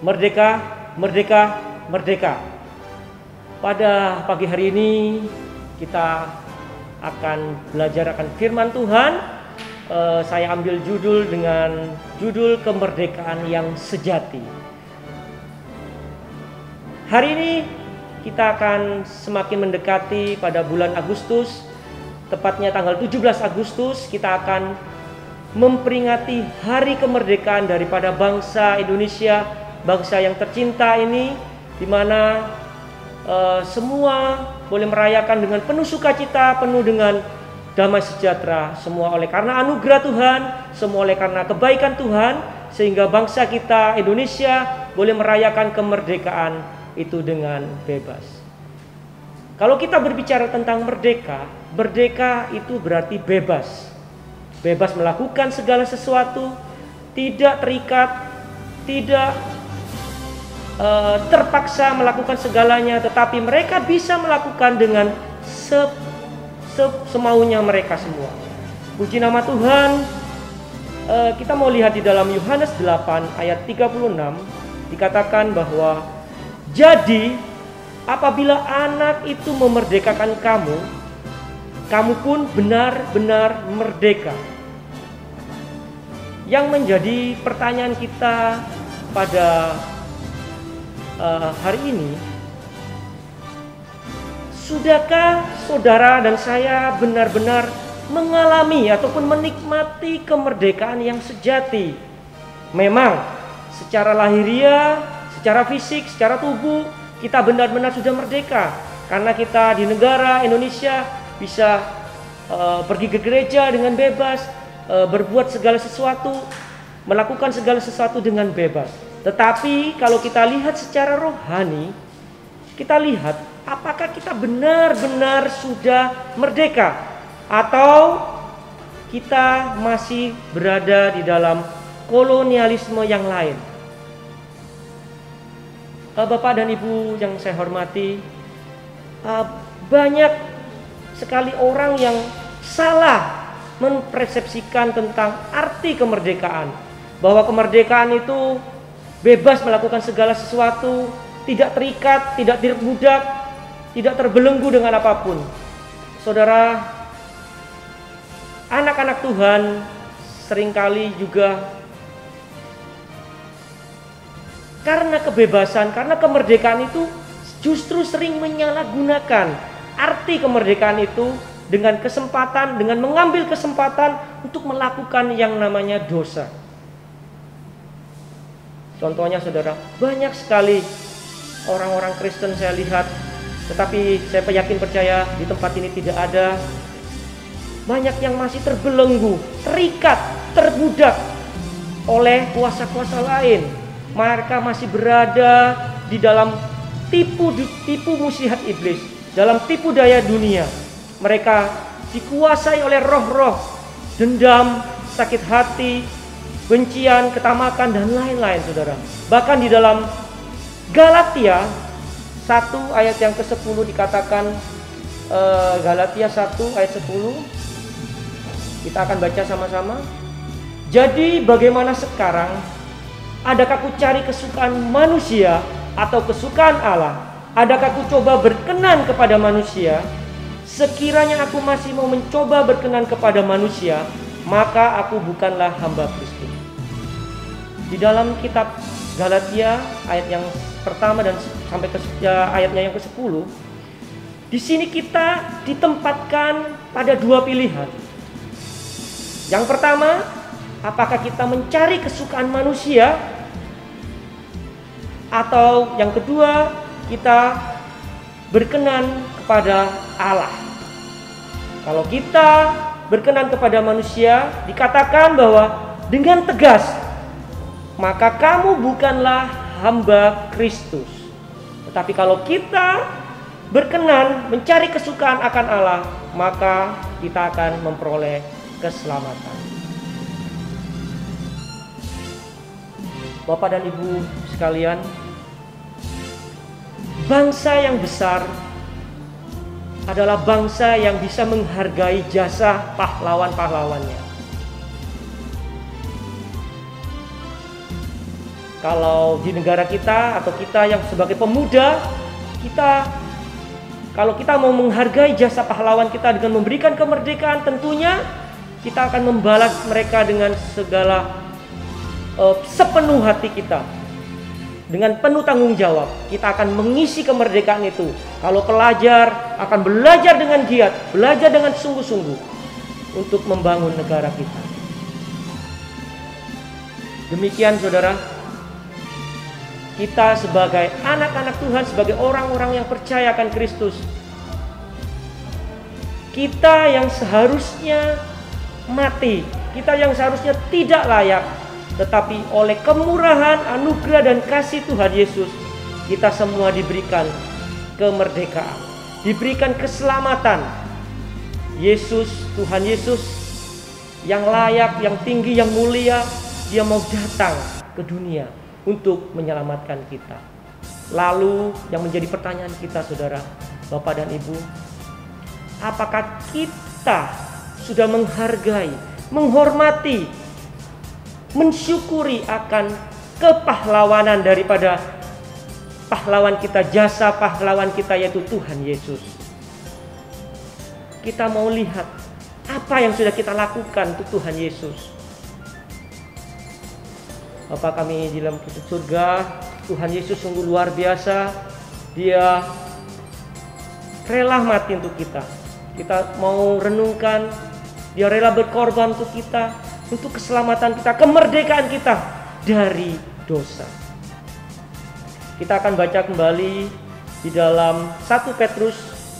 Merdeka, merdeka, merdeka. Pada pagi hari ini kita akan belajar akan firman Tuhan. Saya ambil judul dengan judul kemerdekaan yang sejati. Hari ini kita akan semakin mendekati pada bulan Agustus. Tepatnya tanggal 17 Agustus kita akan memperingati hari kemerdekaan daripada bangsa Indonesia, bangsa yang tercinta ini, di mana semua boleh merayakan dengan penuh sukacita, penuh dengan damai sejahtera, semua oleh karena anugerah Tuhan, semua oleh karena kebaikan Tuhan, sehingga bangsa kita Indonesia boleh merayakan kemerdekaan itu dengan bebas. Kalau kita berbicara tentang merdeka, merdeka itu berarti bebas. Bebas melakukan segala sesuatu, tidak terikat, tidak terpaksa melakukan segalanya, tetapi mereka bisa melakukan dengan semaunya mereka semua. Puji nama Tuhan. Kita mau lihat di dalam Yohanes 8 ayat 36 dikatakan bahwa jadi apabila anak itu memerdekakan kamu, kamu pun benar-benar merdeka. Yang menjadi pertanyaan kita pada hari ini, sudahkah saudara dan saya benar-benar mengalami ataupun menikmati kemerdekaan yang sejati? Memang secara lahiriah, secara fisik, secara tubuh kita benar-benar sudah merdeka, karena kita di negara Indonesia bisa pergi ke gereja dengan bebas, berbuat segala sesuatu, melakukan segala sesuatu dengan bebas. Tetapi kalau kita lihat secara rohani, kita lihat apakah kita benar-benar sudah merdeka, atau kita masih berada di dalam kolonialisme yang lain. Bapak dan Ibu yang saya hormati, banyak sekali orang yang salah mempersepsikan tentang arti kemerdekaan, bahwa kemerdekaan itu bebas melakukan segala sesuatu, tidak terikat, tidak diperbudak, tidak terbelenggu dengan apapun. Saudara, anak-anak Tuhan seringkali juga karena kebebasan, karena kemerdekaan itu justru sering menyalahgunakan arti kemerdekaan itu dengan kesempatan, dengan mengambil kesempatan untuk melakukan yang namanya dosa. Contohnya saudara, banyak sekali orang-orang Kristen saya lihat, tetapi saya yakin percaya di tempat ini tidak ada. Banyak yang masih terbelenggu, terikat, terbudak oleh kuasa-kuasa lain. Mereka masih berada di dalam tipu muslihat iblis, dalam tipu daya dunia. Mereka dikuasai oleh roh-roh dendam, sakit hati, bencian, ketamakan, dan lain-lain saudara. Bahkan di dalam Galatia 1 ayat yang ke-10 dikatakan, Galatia 1 ayat 10, kita akan baca sama-sama. Jadi bagaimana sekarang? Adakah ku cari kesukaan manusia atau kesukaan Allah? Adakah ku coba berkenan kepada manusia? Sekiranya aku masih mau mencoba berkenan kepada manusia, maka aku bukanlah hamba Kristus. Di dalam kitab Galatia ayat yang pertama dan sampai ke ayatnya yang ke-10, di sini kita ditempatkan pada dua pilihan. Yang pertama, apakah kita mencari kesukaan manusia, atau yang kedua, kita berkenan kepada Allah. Kalau kita berkenan kepada manusia, dikatakan bahwa dengan tegas, maka kamu bukanlah hamba Kristus. Tetapi kalau kita berkenan mencari kesukaan akan Allah, maka kita akan memperoleh keselamatan. Bapak dan Ibu sekalian, bangsa yang besar adalah bangsa yang bisa menghargai jasa pahlawan-pahlawannya. Kalau di negara kita atau kita yang sebagai pemuda, kalau kita mau menghargai jasa pahlawan kita dengan memberikan kemerdekaan, tentunya kita akan membalas mereka dengan segala sepenuh hati kita. Dengan penuh tanggung jawab, kita akan mengisi kemerdekaan itu. Kalau pelajar, akan belajar dengan giat, belajar dengan sungguh-sungguh untuk membangun negara kita. Demikian saudara, kita sebagai anak-anak Tuhan, sebagai orang-orang yang percaya akan Kristus, kita yang seharusnya mati, kita yang seharusnya tidak layak, tetapi oleh kemurahan, anugerah dan kasih Tuhan Yesus, kita semua diberikan kemerdekaan, diberikan keselamatan. Yesus, Tuhan Yesus yang layak, yang tinggi, yang mulia, Dia mau datang ke dunia untuk menyelamatkan kita. Lalu yang menjadi pertanyaan kita saudara, Bapak dan Ibu, apakah kita sudah menghargai, menghormati, mensyukuri akan kepahlawanan daripada pahlawan kita, jasa pahlawan kita yaitu Tuhan Yesus? Kita mau lihat apa yang sudah kita lakukan untuk Tuhan Yesus. Bapa kami di dalam surga, Tuhan Yesus sungguh luar biasa. Dia rela mati untuk kita. Kita mau renungkan, Dia rela berkorban untuk kita, untuk keselamatan kita, kemerdekaan kita dari dosa. Kita akan baca kembali di dalam 1 Petrus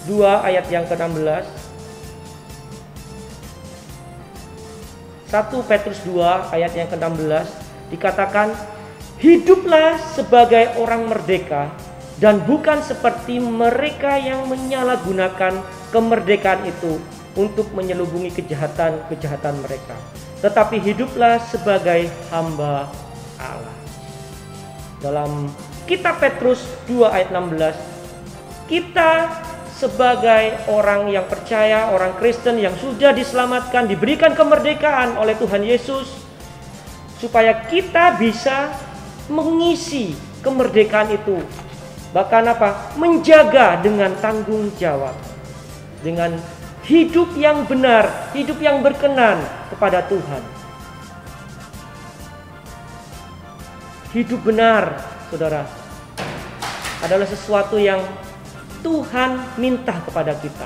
2 ayat yang ke-16. 1 Petrus 2 ayat yang ke-16 dikatakan, hiduplah sebagai orang merdeka dan bukan seperti mereka yang menyalahgunakan kemerdekaan itu untuk menyelubungi kejahatan-kejahatan mereka, tetapi hiduplah sebagai hamba Allah. Dalam kitab Petrus 2 ayat 16, kita sebagai orang yang percaya, orang Kristen yang sudah diselamatkan, diberikan kemerdekaan oleh Tuhan Yesus, supaya kita bisa mengisi kemerdekaan itu. Bahkan apa? Menjaga dengan tanggung jawab, dengan hidup yang benar, hidup yang berkenan kepada Tuhan. Hidup benar, saudara, adalah sesuatu yang Tuhan minta kepada kita.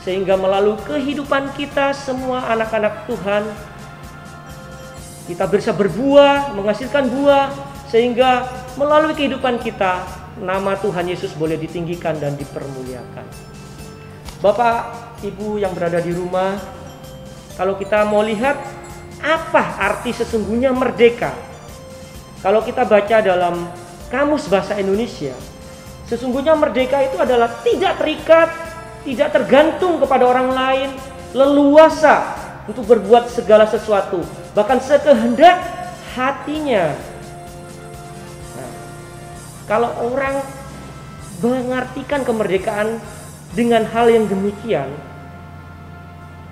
Sehingga melalui kehidupan kita semua anak-anak Tuhan, kita bisa berbuah, menghasilkan buah, sehingga melalui kehidupan kita, nama Tuhan Yesus boleh ditinggikan dan dipermuliakan. Bapak, Ibu yang berada di rumah, kalau kita mau lihat apa arti sesungguhnya merdeka, kalau kita baca dalam Kamus Bahasa Indonesia, sesungguhnya merdeka itu adalah tidak terikat, tidak tergantung kepada orang lain, leluasa untuk berbuat segala sesuatu, bahkan sekehendak hatinya. Nah, kalau orang mengartikan kemerdekaan dengan hal yang demikian,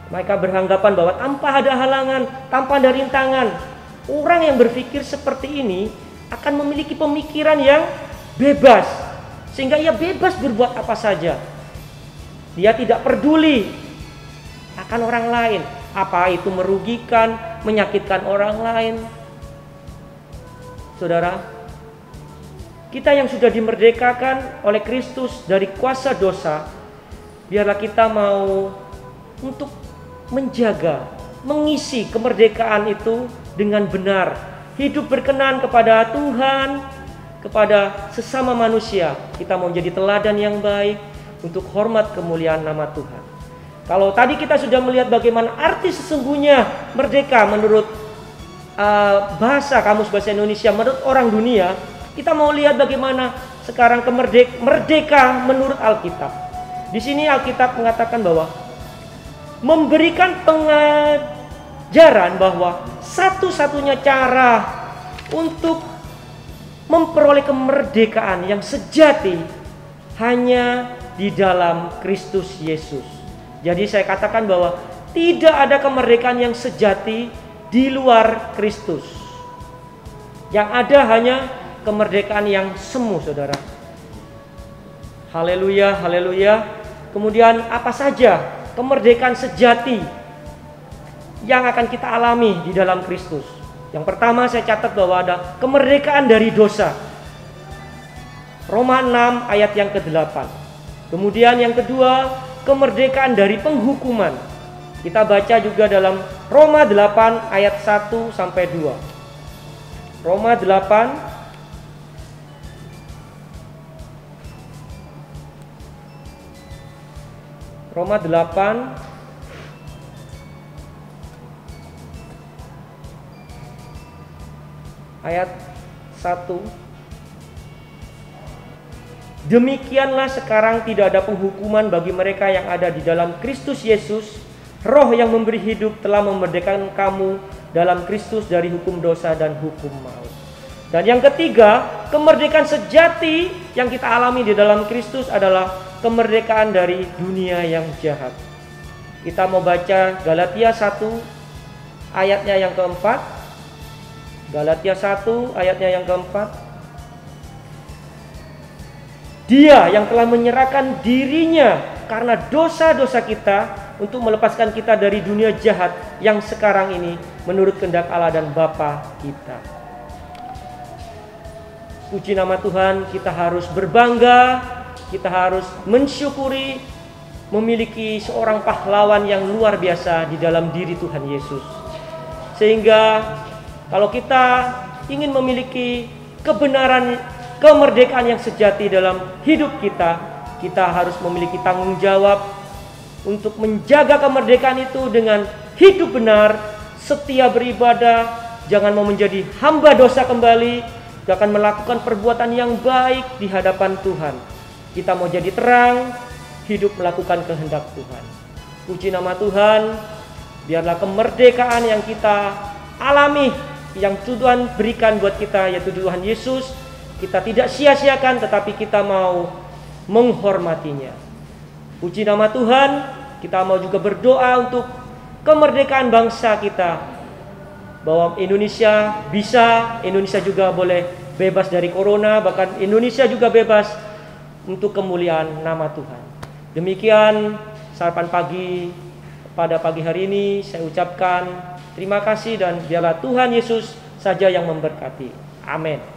mereka beranggapan bahwa tanpa ada halangan, tanpa ada rintangan, orang yang berpikir seperti ini akan memiliki pemikiran yang bebas, sehingga ia bebas berbuat apa saja. Dia tidak peduli akan orang lain, apa itu merugikan, menyakitkan orang lain. Saudara, kita yang sudah dimerdekakan oleh Kristus dari kuasa dosa, biarlah kita mau untuk menjaga, mengisi kemerdekaan itu dengan benar, hidup berkenan kepada Tuhan, kepada sesama manusia. Kita mau menjadi teladan yang baik untuk hormat kemuliaan nama Tuhan. Kalau tadi kita sudah melihat bagaimana arti sesungguhnya merdeka menurut bahasa Kamus Bahasa Indonesia, menurut orang dunia, kita mau lihat bagaimana sekarang merdeka menurut Alkitab. Di sini Alkitab mengatakan bahwa memberikan pengajaran bahwa satu-satunya cara untuk memperoleh kemerdekaan yang sejati hanya di dalam Kristus Yesus. Jadi saya katakan bahwa tidak ada kemerdekaan yang sejati di luar Kristus. Yang ada hanya kemerdekaan yang semu, saudara. Haleluya, haleluya. Kemudian apa saja kemerdekaan sejati yang akan kita alami di dalam Kristus? Yang pertama saya catat bahwa ada kemerdekaan dari dosa. Roma 6 ayat yang ke-8. Kemudian yang kedua, kemerdekaan dari penghukuman. Kita baca juga dalam Roma 8 ayat 1 sampai 2. Roma 8 ayat 1. Demikianlah sekarang tidak ada penghukuman bagi mereka yang ada di dalam Kristus Yesus. Roh yang memberi hidup telah memerdekakan kamu dalam Kristus dari hukum dosa dan hukum maut. Dan yang ketiga, kemerdekaan sejati yang kita alami di dalam Kristus adalah kemerdekaan dari dunia yang jahat. Kita mau baca Galatia 1 ayatnya yang keempat. Galatia 1 ayatnya yang keempat. Dia yang telah menyerahkan dirinya karena dosa-dosa kita untuk melepaskan kita dari dunia jahat yang sekarang ini menurut kehendak Allah dan Bapa kita. Puji nama Tuhan, kita harus berbangga, kita harus mensyukuri memiliki seorang pahlawan yang luar biasa di dalam diri Tuhan Yesus. Sehingga kalau kita ingin memiliki kebenaran, kemerdekaan yang sejati dalam hidup kita, kita harus memiliki tanggung jawab untuk menjaga kemerdekaan itu dengan hidup benar, setia beribadah, jangan mau menjadi hamba dosa kembali, akan melakukan perbuatan yang baik di hadapan Tuhan. Kita mau jadi terang, hidup melakukan kehendak Tuhan. Puji nama Tuhan, biarlah kemerdekaan yang kita alami, yang Tuhan berikan buat kita, yaitu Tuhan Yesus, kita tidak sia-siakan, tetapi kita mau menghormatinya. Puji nama Tuhan, kita mau juga berdoa untuk kemerdekaan bangsa kita. Bahwa Indonesia bisa, Indonesia juga boleh bebas dari corona, bahkan Indonesia juga bebas untuk kemuliaan nama Tuhan. Demikian sarapan pagi pada pagi hari ini saya ucapkan terima kasih dan biarlah Tuhan Yesus saja yang memberkati. Amin.